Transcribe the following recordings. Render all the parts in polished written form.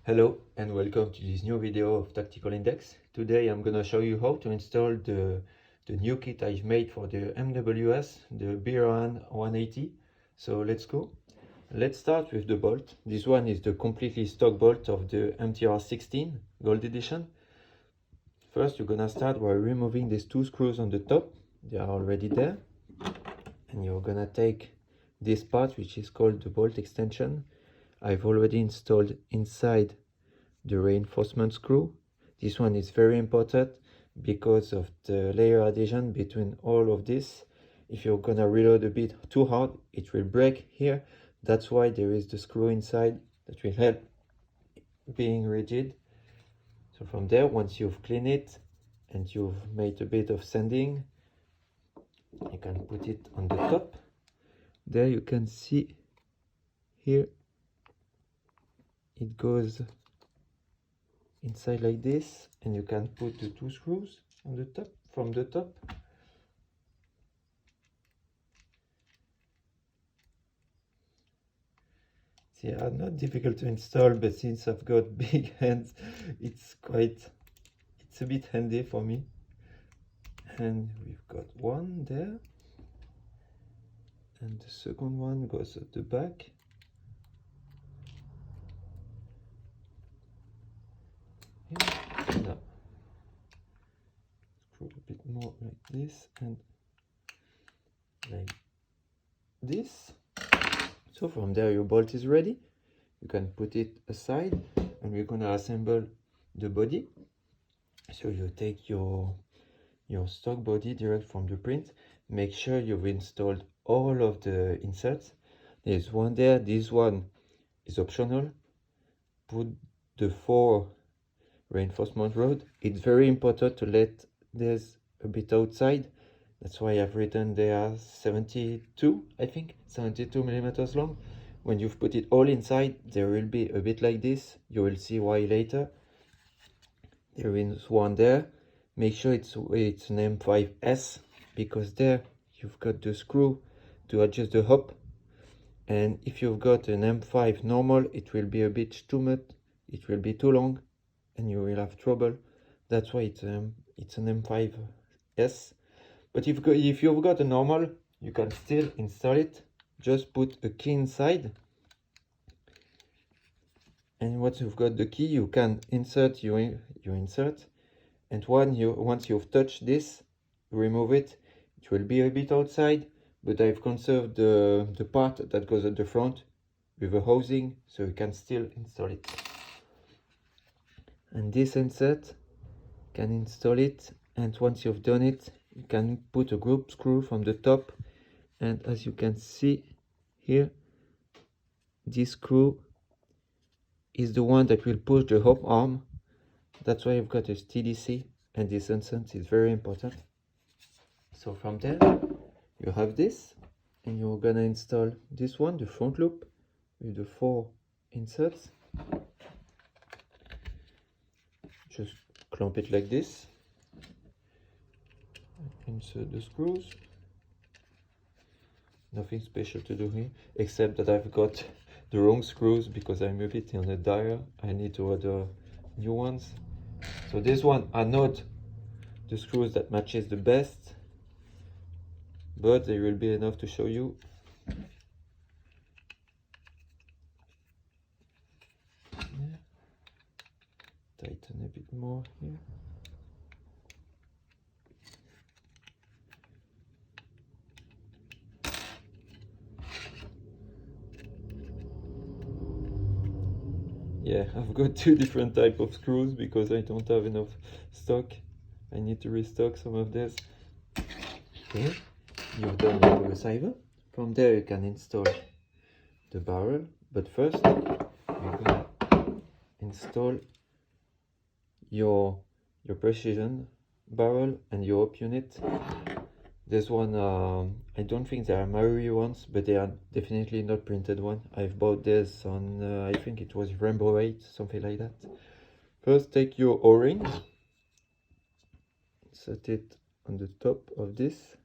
Hello and welcome to this new video of Tactical Index. Today I'm gonna show you how to install the new kit I've made for the MWS, the BRN-180. So let's go. Let's start with the bolt. This one is the completely stock bolt of the MTR16 Gold Edition. First you're gonna start by removing these two screws on the top. They are already there. And you're gonna take this part which is called the bolt extension. I've already installed inside the reinforcement screw. This one is very important because of the layer adhesion between all of this. If you're gonna reload a bit too hard, it will break here. That's why there is the screw inside that will help being rigid. So from there, once you've cleaned it and you've made a bit of sanding, you can put it on the top. There you can see here it goes inside like this, and you can put the two screws on the top from the top. They are not difficult to install, but since I've got big hands, it's a bit handy for me. And we've got one there, and the second one goes at the back. Now, screw a bit more like this and like this. So from there your bolt is ready. You can put it aside and we're gonna assemble the body. So you take your stock body direct from the print. Make sure you've installed all of the inserts. There's one there, this one is optional. Put the 4 reinforcement rod. It's very important to let this a bit outside. That's why I've written they are 72, I think, 72 millimeters long. When you've put it all inside, there will be a bit like this. You will see why later. There is one there. Make sure it's an M5S, because there you've got the screw to adjust the hop. And if you've got an M5 normal, it will be a bit too much. It will be too long and you will have trouble. That's why it's an M5S. But if you've got a normal, you can still install it. Just put a key inside. And once you've got the key, you can insert your insert. And once you've touched this, remove it. It will be a bit outside, but I've conserved the part that goes at the front with a housing, so you can still install it. And this insert, can install it, and once you've done it, you can put a group screw from the top. And as you can see here, this screw is the one that will push the hop arm. That's why I've got a TDC, and this insert is very important. So from there you have this, and you're gonna install this one, the front loop, with the 4 inserts. Just clamp it like this, insert the screws. Nothing special to do here, except that I've got the wrong screws because I moved it in a dire. I need to order new ones. So this one are not the screws that matches the best, but they will be enough to show you. Yeah. Tighten a bit more here. Yeah, I've got 2 different type of screws because I don't have enough stock. I need to restock some of this. Okay, you've done the receiver. From there you can install the barrel, but first you're gonna install your precision barrel and your op unit. This one, I don't think they are Marui ones, but they are definitely not printed one. I've bought this on, I think it was Rainbow 8, something like that. First take your O-ring, set it on the top of this,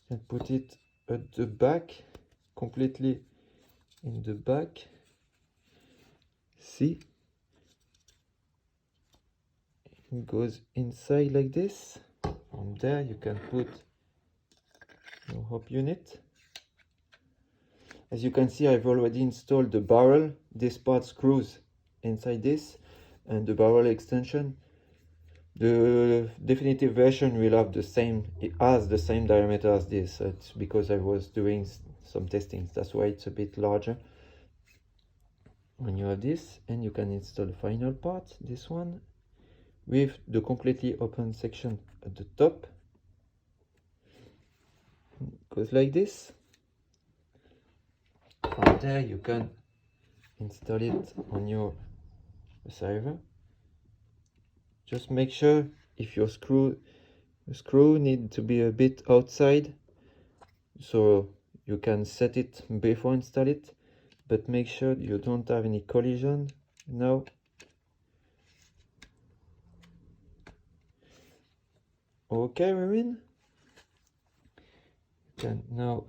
and put it at the back, completely in the back. See, it goes inside like this. From there you can put your hop unit. As you can see, I've already installed the barrel. This part screws inside this, and the barrel extension. The definitive version will have the same, it has the same diameter as this. It's because I was doing some testing, that's why it's a bit larger. When you have this, and you can install the final part, this one, with the completely open section at the top. It goes like this. From there you can install it on your receiver. Just make sure if your screw need to be a bit outside, so you can set it before install it, but make sure you don't have any collision now. Okay, we're in. You can now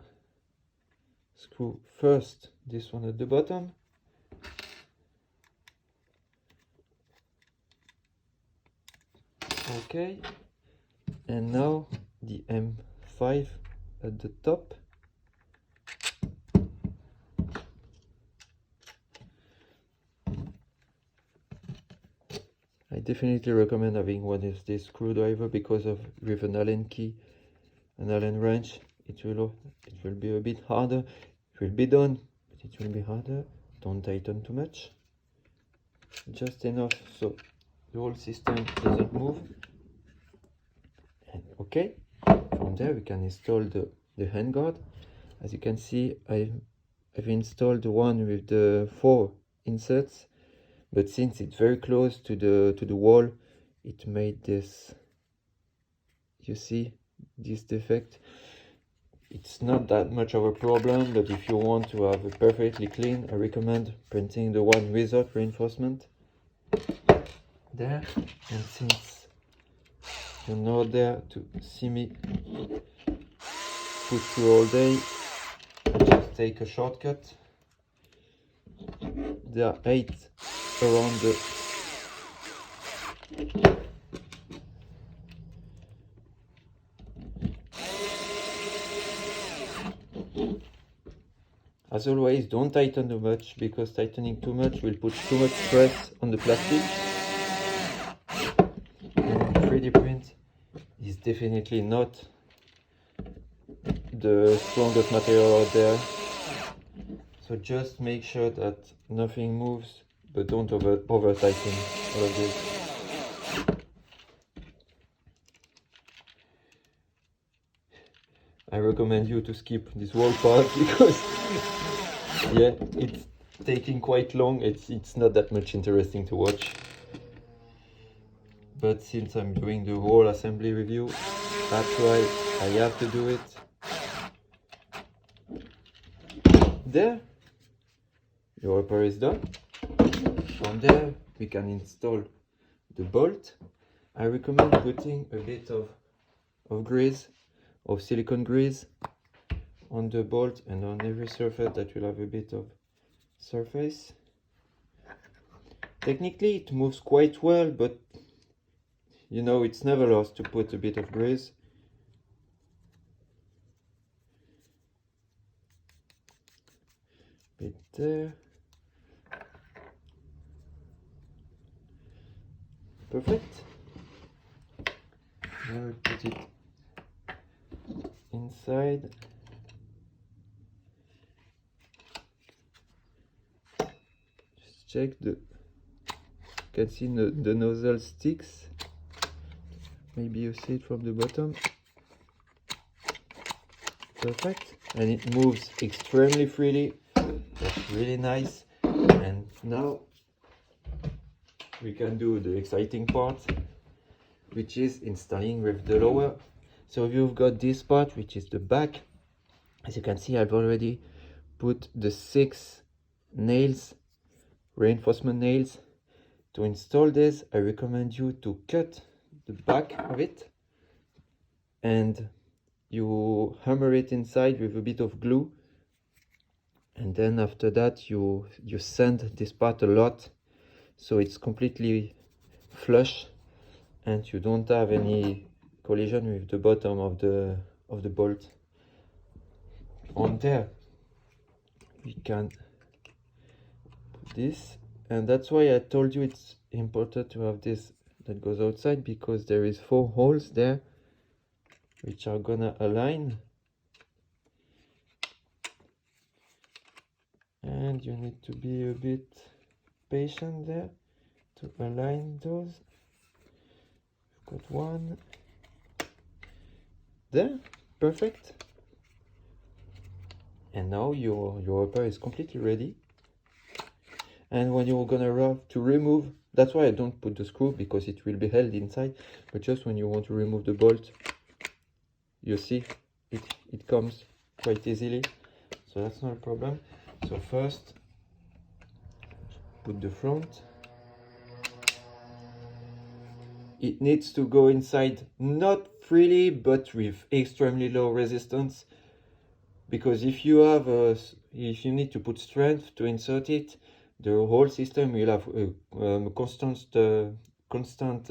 screw first this one at the bottom. Okay, and now the M5 at the top. I definitely recommend having one of this screwdriver because of with an Allen key, an Allen wrench, it will be a bit harder. It will be done, but it will be harder. Don't tighten too much, just enough so the whole system doesn't move. And okay, from there we can install the handguard. As you can see, I've installed the one with the 4 inserts, but since it's very close to the wall, it made this, you see, this defect. It's not that much of a problem, but if you want to have it perfectly clean, I recommend printing the one without reinforcement. There, and since you're not there to see me put through all day, I just take a shortcut. There are 8 around the As always, don't tighten too much, because tightening too much will put too much stress on the plastic. And 3D print is definitely not the strongest material out there. So just make sure that nothing moves, but don't over tighten all of this. I recommend you to skip this whole part because yeah, it's taking quite long. It's not that much interesting to watch. But since I'm doing the whole assembly review, that's why I have to do it. There, your repair is done. From there, we can install the bolt. I recommend putting a bit of grease, of silicone grease, on the bolt and on every surface that will have a bit of surface. Technically it moves quite well, but you know, it's never lost to put a bit of grease. Bit there. Perfect. Now we put it inside. Just check you can see the nozzle sticks. Maybe you see it from the bottom. Perfect. And it moves extremely freely. That's really nice. And now we can do the exciting part, which is installing with the lower. So you've got this part, which is the back. As you can see, I've already put the 6 nails, reinforcement nails. To install this, I recommend you to cut the back of it and you hammer it inside with a bit of glue, and then after that you sand this part a lot so it's completely flush and you don't have any collision with the bottom of the bolt. On there we can put this, and that's why I told you it's important to have this that goes outside, because there is 4 holes there which are gonna align, and you need to be a bit patient there to align those. Got one there, perfect. And now your upper is completely ready. And when you're gonna have to remove, that's why I don't put the screw, because it will be held inside, but just when you want to remove the bolt, you see it comes quite easily, so that's not a problem. So first put the front. It needs to go inside, not freely, but with extremely low resistance, because if you have if you need to put strength to insert it, the whole system will have constant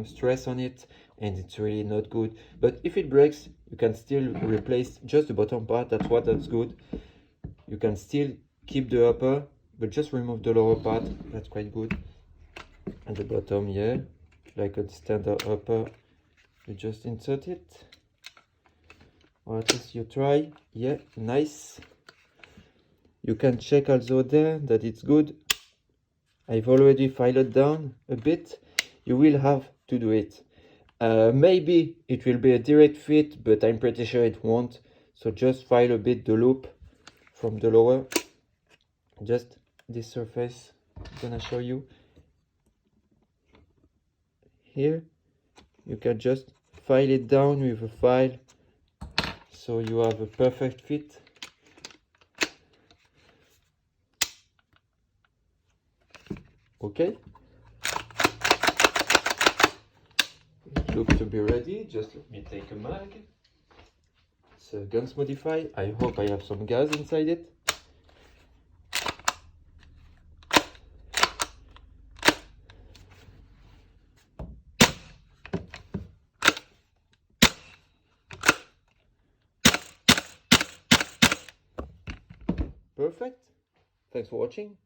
stress on it, and it's really not good. But if it breaks, you can still replace just the bottom part. That's good. You can still keep the upper, but just remove the lower part. That's quite good. And the bottom, yeah, like a standard upper, you just insert it, or at least you try. Yeah, nice. You can check also there that it's good. I've already filed down a bit. You will have to do it. Maybe it will be a direct fit, but I'm pretty sure it won't. So just file a bit the loop from the lower. Just this surface, I'm gonna show you. Here, you can just file it down with a file, so you have a perfect fit. Okay, it looks to be ready. Just let me take a mag. It's a Guns Modify. I hope I have some gas inside it. Perfect. Thanks for watching.